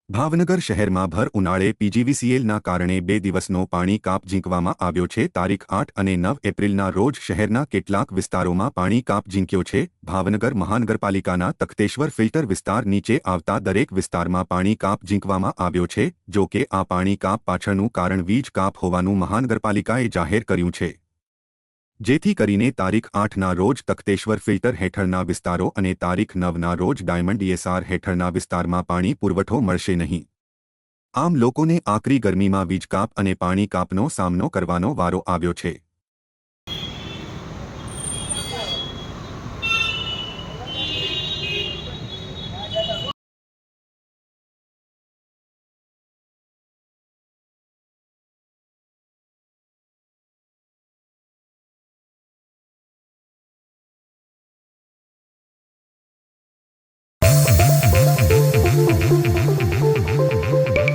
ભાવનગર શહેરમાં ભર ઉનાળે પીજીવીસીએલના કારણે 2 દિવસનો પાણી કાપ ઝીંકવામાં આવ્યો છે. તારીખ 8 અને 9 એપ્રિલના રોજ શહેરના કેટલાક વિસ્તારોમાં પાણી કાપ ઝીંક્યો છે. ભાવનગર મહાનગરપાલિકાના તખતેશ્વર ફિલ્ટર વિસ્તાર નીચે આવતા દરેક વિસ્તારમાં પાણી કાપ ઝીંકવામાં આવ્યો છે. જો કે આ પાણી કાપ પાછળનું કારણ વીજ કાપ હોવાનું મહાનગરપાલિકાએ જાહેર કર્યું છે. જેથી કરીને તારીખ 8ના રોજ તખતેશ્વર ફિલ્ટર હેઠળના વિસ્તારો અને તારીખ 9ના રોજ ડાયમંડ ESR હેઠળના વિસ્તારમાં પાણી પુરવઠો મળશે નહીં. આમ લોકોને આકરી ગરમીમાં વીજ કાપ અને પાણી કાપનો સામનો કરવાનો વારો આવ્યો છે.